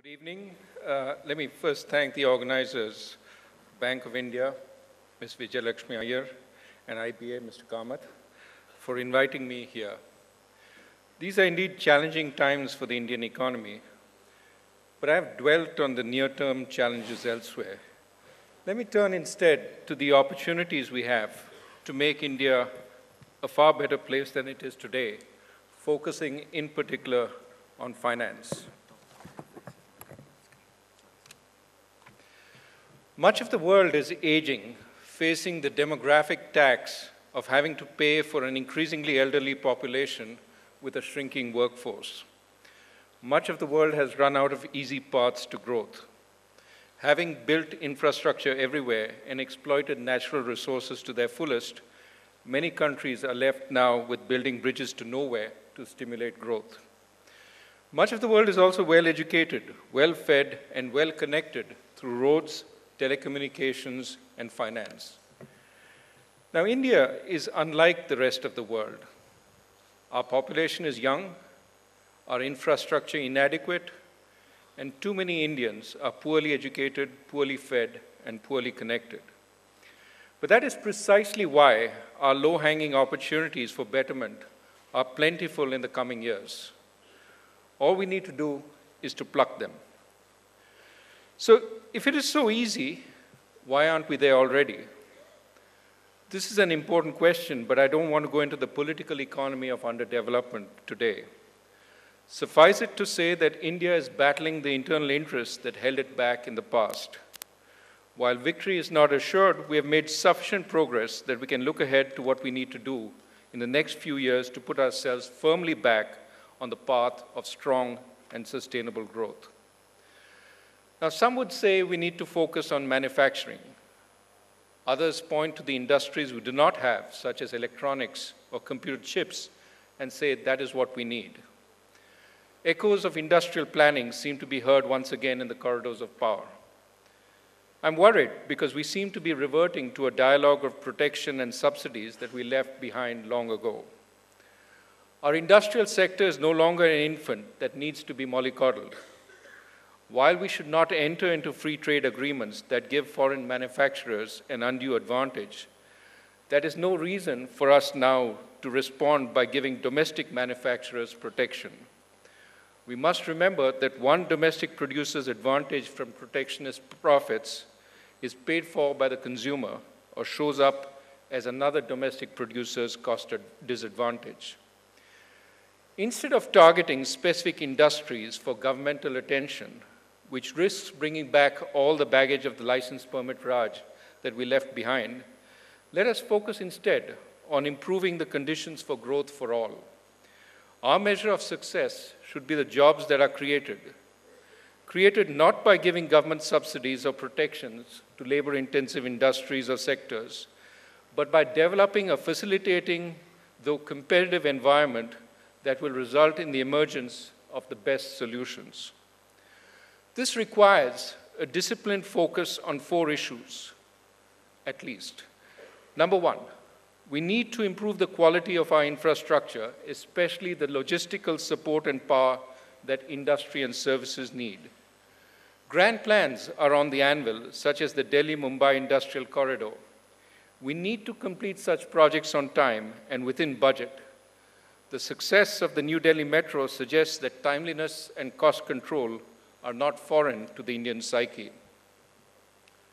Good evening. Let me first thank the organizers, Bank of India, Ms. Vijayalakshmi Iyer, and IBA, Mr. Kamath, for inviting me here. These are indeed challenging times for the Indian economy, but I have dwelt on the near-term challenges elsewhere. Let me turn instead to the opportunities we have to make India a far better place than it is today, focusing in particular on finance. Much of the world is aging, facing the demographic tax of having to pay for an increasingly elderly population with a shrinking workforce. Much of the world has run out of easy paths to growth. Having built infrastructure everywhere and exploited natural resources to their fullest, many countries are left now with building bridges to nowhere to stimulate growth. Much of the world is also well-educated, well-fed, and well-connected through roads, telecommunications, and finance. Now, India is unlike the rest of the world. Our population is young, our infrastructure inadequate, and too many Indians are poorly educated, poorly fed, and poorly connected. But that is precisely why our low-hanging opportunities for betterment are plentiful in the coming years. All we need to do is to pluck them. So, if it is so easy, why aren't we there already? This is an important question, but I don't want to go into the political economy of underdevelopment today. Suffice it to say that India is battling the internal interests that held it back in the past. While victory is not assured, we have made sufficient progress that we can look ahead to what we need to do in the next few years to put ourselves firmly back on the path of strong and sustainable growth. Now, some would say we need to focus on manufacturing. Others point to the industries we do not have, such as electronics or computer chips, and say that is what we need. Echoes of industrial planning seem to be heard once again in the corridors of power. I'm worried because we seem to be reverting to a dialogue of protection and subsidies that we left behind long ago. Our industrial sector is no longer an infant that needs to be mollycoddled. While we should not enter into free trade agreements that give foreign manufacturers an undue advantage, that is no reason for us now to respond by giving domestic manufacturers protection. We must remember that one domestic producer's advantage from protectionist profits is paid for by the consumer or shows up as another domestic producer's cost disadvantage. Instead of targeting specific industries for governmental attention, which risks bringing back all the baggage of the license permit Raj that we left behind, let us focus instead on improving the conditions for growth for all. Our measure of success should be the jobs that are created not by giving government subsidies or protections to labor-intensive industries or sectors, but by developing a facilitating, though competitive environment that will result in the emergence of the best solutions. This requires a disciplined focus on 4 issues, at least. Number 1, we need to improve the quality of our infrastructure, especially the logistical support and power that industry and services need. Grand plans are on the anvil, such as the Delhi-Mumbai Industrial Corridor. We need to complete such projects on time and within budget. The success of the New Delhi Metro suggests that timeliness and cost control are not foreign to the Indian psyche.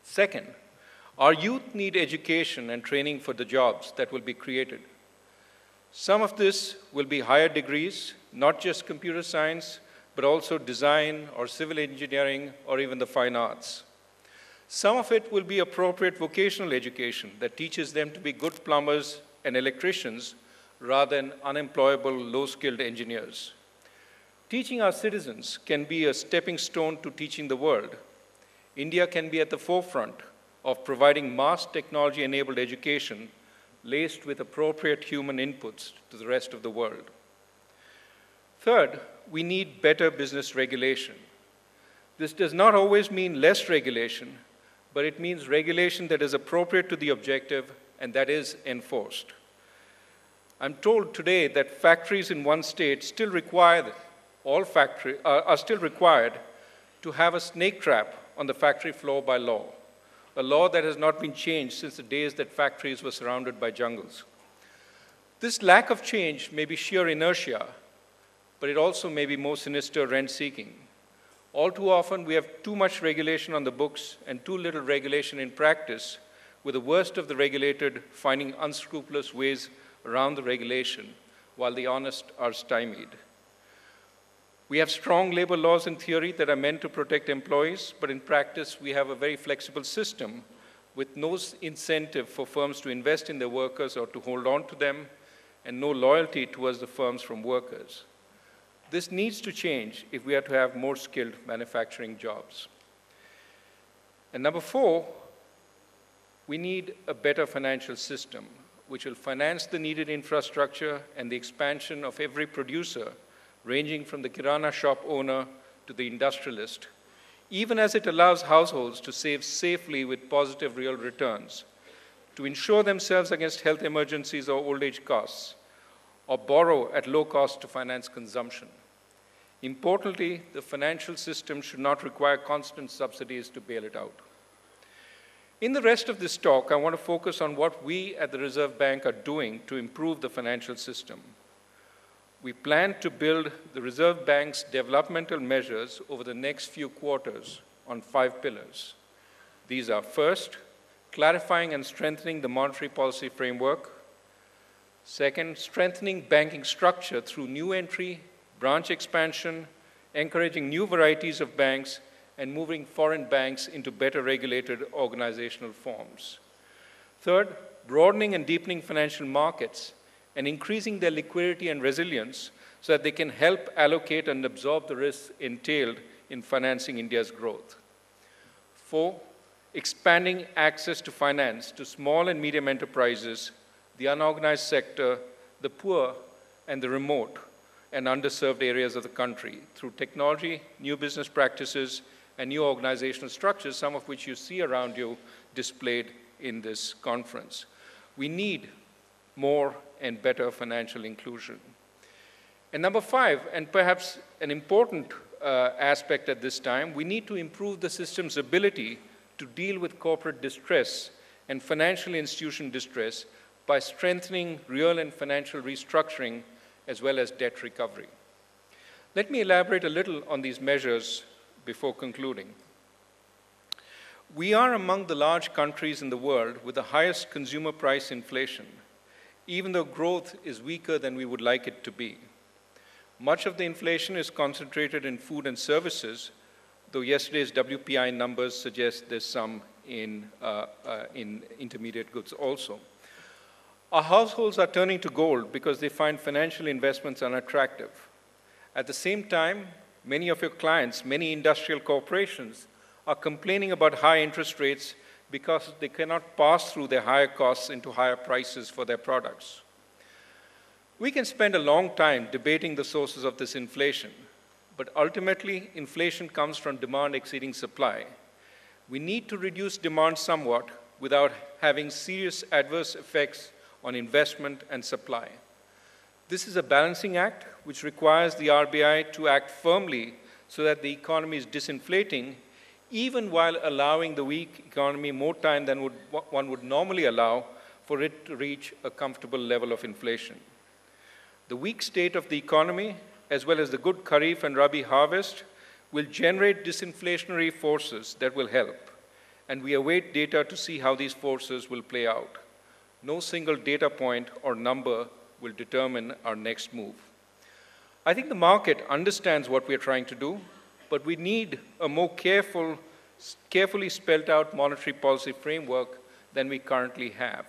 Second, our youth need education and training for the jobs that will be created. Some of this will be higher degrees, not just computer science, but also design or civil engineering or even the fine arts. Some of it will be appropriate vocational education that teaches them to be good plumbers and electricians rather than unemployable, low-skilled engineers. Teaching our citizens can be a stepping stone to teaching the world. India can be at the forefront of providing mass technology-enabled education laced with appropriate human inputs to the rest of the world. Third, we need better business regulation. This does not always mean less regulation, but it means regulation that is appropriate to the objective and that is enforced. I'm told today that factories in one state still require, are still required to have a snake trap on the factory floor by law, a law that has not been changed since the days that factories were surrounded by jungles. This lack of change may be sheer inertia, but it also may be more sinister rent-seeking. All too often, we have too much regulation on the books and too little regulation in practice, with the worst of the regulated finding unscrupulous ways around the regulation, while the honest are stymied. We have strong labor laws in theory that are meant to protect employees, but in practice, we have a very flexible system with no incentive for firms to invest in their workers or to hold on to them, and no loyalty towards the firms from workers. This needs to change if we are to have more skilled manufacturing jobs. And number 4, we need a better financial system, which will finance the needed infrastructure and the expansion of every producer, ranging from the kirana shop owner to the industrialist, even as it allows households to save safely with positive real returns, to insure themselves against health emergencies or old age costs, or borrow at low cost to finance consumption. Importantly, the financial system should not require constant subsidies to bail it out. In the rest of this talk, I want to focus on what we at the Reserve Bank are doing to improve the financial system. We plan to build the Reserve Bank's developmental measures over the next few quarters on 5 pillars. These are, first, clarifying and strengthening the monetary policy framework. Second, strengthening banking structure through new entry, branch expansion, encouraging new varieties of banks, and moving foreign banks into better regulated organizational forms. Third, broadening and deepening financial markets and increasing their liquidity and resilience so that they can help allocate and absorb the risks entailed in financing India's growth. 4, expanding access to finance to small and medium enterprises, the unorganized sector, the poor, and the remote and underserved areas of the country through technology, new business practices, and new organizational structures, some of which you see around you displayed in this conference. We need more and better financial inclusion. And number 5, and perhaps an important aspect at this time, we need to improve the system's ability to deal with corporate distress and financial institution distress by strengthening real and financial restructuring as well as debt recovery. Let me elaborate a little on these measures before concluding. We are among the large countries in the world with the highest consumer price inflation, even though growth is weaker than we would like it to be. Much of the inflation is concentrated in food and services, though yesterday's WPI numbers suggest there's some in intermediate goods also. Our households are turning to gold because they find financial investments unattractive. At the same time, many of your clients, many industrial corporations, are complaining about high interest rates because they cannot pass through their higher costs into higher prices for their products. We can spend a long time debating the sources of this inflation, but ultimately, inflation comes from demand exceeding supply. We need to reduce demand somewhat without having serious adverse effects on investment and supply. This is a balancing act which requires the RBI to act firmly so that the economy is disinflating, even while allowing the weak economy more time than one would normally allow for it to reach a comfortable level of inflation. The weak state of the economy, as well as the good Kharif and Rabi harvest, will generate disinflationary forces that will help, and we await data to see how these forces will play out. No single data point or number will determine our next move. I think the market understands what we are trying to do, but we need a more carefully spelled out monetary policy framework than we currently have.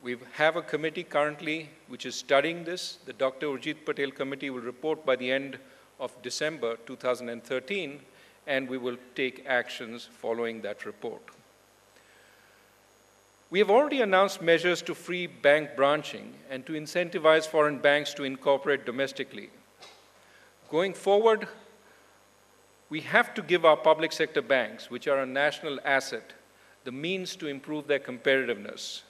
We have a committee currently which is studying this. The Dr. Urjit Patel Committee will report by the end of December 2013, and we will take actions following that report. We have already announced measures to free bank branching and to incentivize foreign banks to incorporate domestically. Going forward, we have to give our public sector banks, which are a national asset, the means to improve their competitiveness.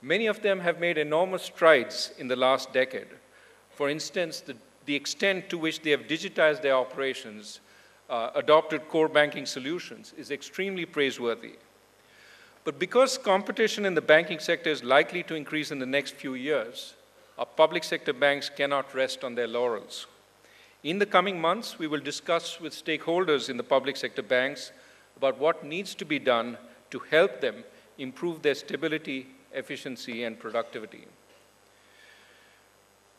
Many of them have made enormous strides in the last decade. For instance, the extent to which they have digitized their operations adopted core banking solutions is extremely praiseworthy. But because competition in the banking sector is likely to increase in the next few years, our public sector banks cannot rest on their laurels. In the coming months, we will discuss with stakeholders in the public sector banks about what needs to be done to help them improve their stability, efficiency, and productivity.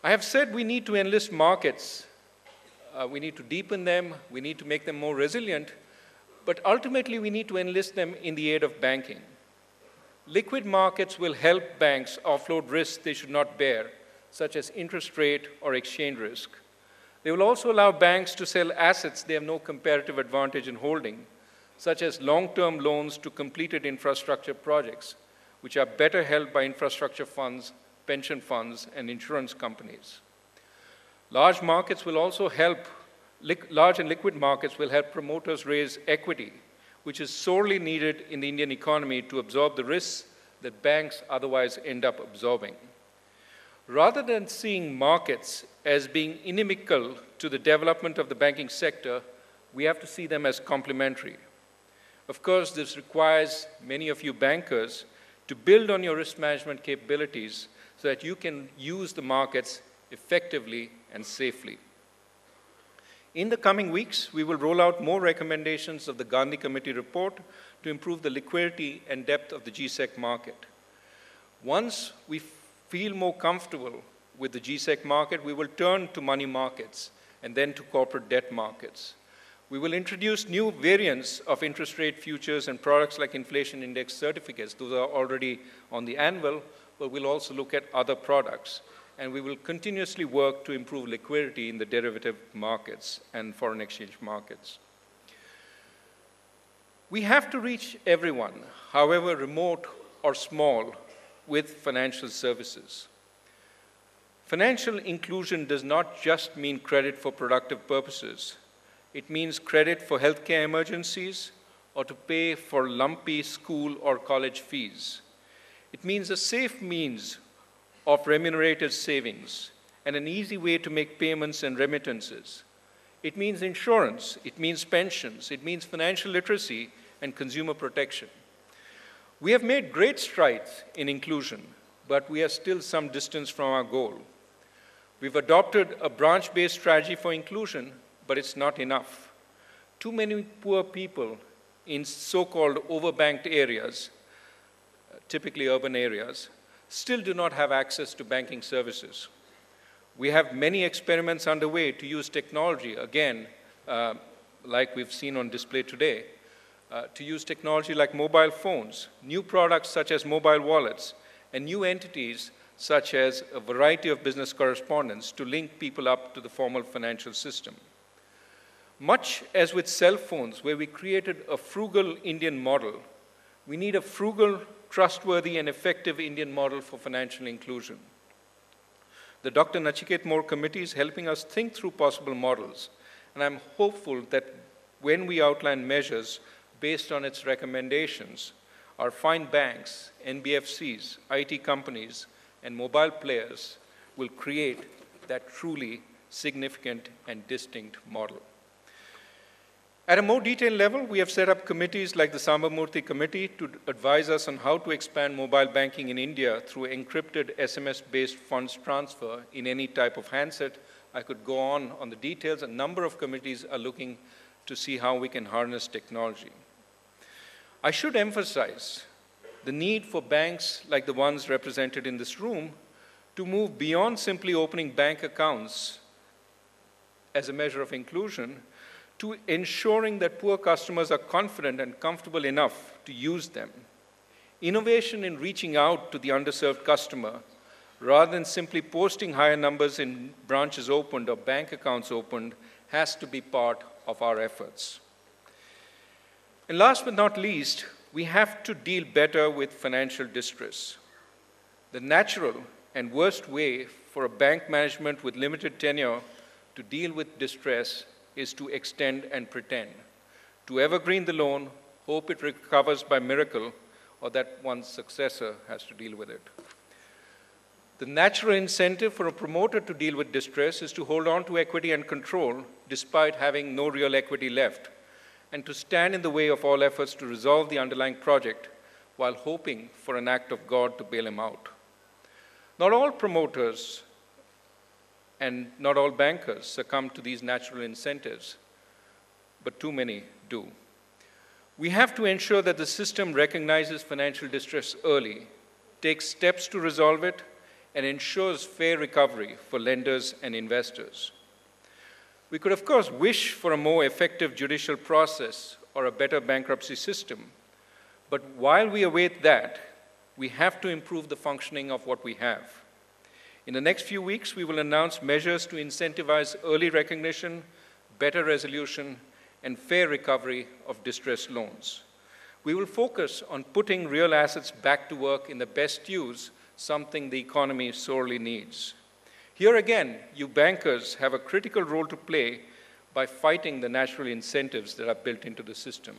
I have said we need to enlist markets. We need to deepen them. We need to make them more resilient. But ultimately, we need to enlist them in the aid of banking. Liquid markets will help banks offload risks they should not bear, such as interest rate or exchange risk. They will also allow banks to sell assets they have no comparative advantage in holding, such as long-term loans to completed infrastructure projects, which are better held by infrastructure funds, pension funds, and insurance companies. Large markets will also help, large and liquid markets will help promoters raise equity, which is sorely needed in the Indian economy to absorb the risks that banks otherwise end up absorbing. Rather than seeing markets as being inimical to the development of the banking sector, we have to see them as complementary. Of course, this requires many of you bankers to build on your risk management capabilities so that you can use the markets effectively and safely. In the coming weeks, we will roll out more recommendations of the Gandhi Committee report to improve the liquidity and depth of the GSEC market. Once we feel more comfortable with the GSEC market, we will turn to money markets and then to corporate debt markets. We will introduce new variants of interest rate futures and products like inflation index certificates. Those are already on the anvil, but we'll also look at other products. And we will continuously work to improve liquidity in the derivative markets and foreign exchange markets. We have to reach everyone, however remote or small, with financial services. Financial inclusion does not just mean credit for productive purposes. It means credit for healthcare emergencies or to pay for lumpy school or college fees. It means a safe means of remunerated savings and an easy way to make payments and remittances. It means insurance, it means pensions, it means financial literacy and consumer protection. We have made great strides in inclusion, but we are still some distance from our goal. We've adopted a branch-based strategy for inclusion, but it's not enough. Too many poor people in so-called overbanked areas, typically urban areas, still do not have access to banking services. We have many experiments underway to use technology, again, like we've seen on display today, to use technology like mobile phones, new products such as mobile wallets, and new entities such as a variety of business correspondents to link people up to the formal financial system. Much as with cell phones, where we created a frugal Indian model, we need a frugal, trustworthy, and effective Indian model for financial inclusion. The Dr. Nachiket More Committee is helping us think through possible models, and I'm hopeful that when we outline measures based on its recommendations, our fine banks, NBFCs, IT companies, and mobile players will create that truly significant and distinct model. At a more detailed level, we have set up committees like the Sambamurthy Committee to advise us on how to expand mobile banking in India through encrypted SMS-based funds transfer in any type of handset. I could go on the details. A number of committees are looking to see how we can harness technology. I should emphasize the need for banks like the ones represented in this room to move beyond simply opening bank accounts as a measure of inclusion to ensuring that poor customers are confident and comfortable enough to use them. Innovation in reaching out to the underserved customer, rather than simply posting higher numbers in branches opened or bank accounts opened, has to be part of our efforts. And last but not least, we have to deal better with financial distress. The natural and worst way for a bank management with limited tenure to deal with distress is to extend and pretend, to evergreen the loan, hope it recovers by miracle, or that one's successor has to deal with it. The natural incentive for a promoter to deal with distress is to hold on to equity and control despite having no real equity left, and to stand in the way of all efforts to resolve the underlying project while hoping for an act of God to bail him out. Not all promoters and not all bankers succumb to these natural incentives, but too many do. We have to ensure that the system recognizes financial distress early, takes steps to resolve it, and ensures fair recovery for lenders and investors. We could, of course, wish for a more effective judicial process or a better bankruptcy system, but while we await that, we have to improve the functioning of what we have. In the next few weeks, we will announce measures to incentivize early recognition, better resolution, and fair recovery of distressed loans. We will focus on putting real assets back to work in the best use, something the economy sorely needs. Here again, you bankers have a critical role to play by fighting the natural incentives that are built into the system.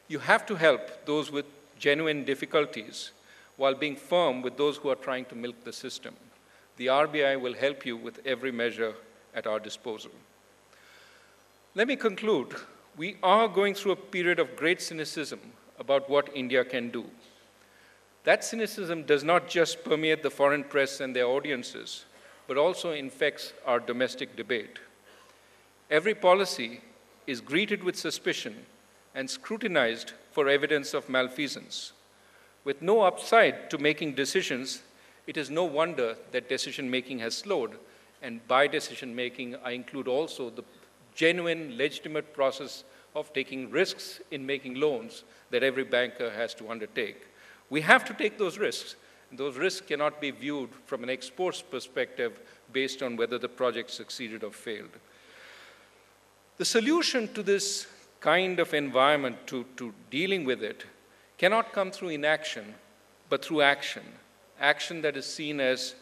You have to help those with genuine difficulties while being firm with those who are trying to milk the system. The RBI will help you with every measure at our disposal. Let me conclude. We are going through a period of great cynicism about what India can do. That cynicism does not just permeate the foreign press and their audiences, but also infects our domestic debate. Every policy is greeted with suspicion and scrutinized for evidence of malfeasance. With no upside to making decisions, it is no wonder that decision-making has slowed, and by decision-making, I include also the genuine, legitimate process of taking risks in making loans that every banker has to undertake. We have to take those risks. Those risks cannot be viewed from an ex-post perspective based on whether the project succeeded or failed. The solution to this kind of environment, to dealing with it, cannot come through inaction, but through action. Action that is seen as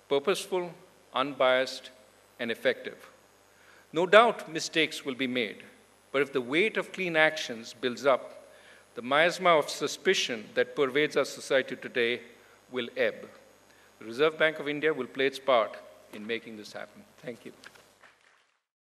purposeful, unbiased, and effective. No doubt mistakes will be made, but if the weight of clean actions builds up, the miasma of suspicion that pervades our society today will ebb. The Reserve Bank of India will play its part in making this happen. Thank you.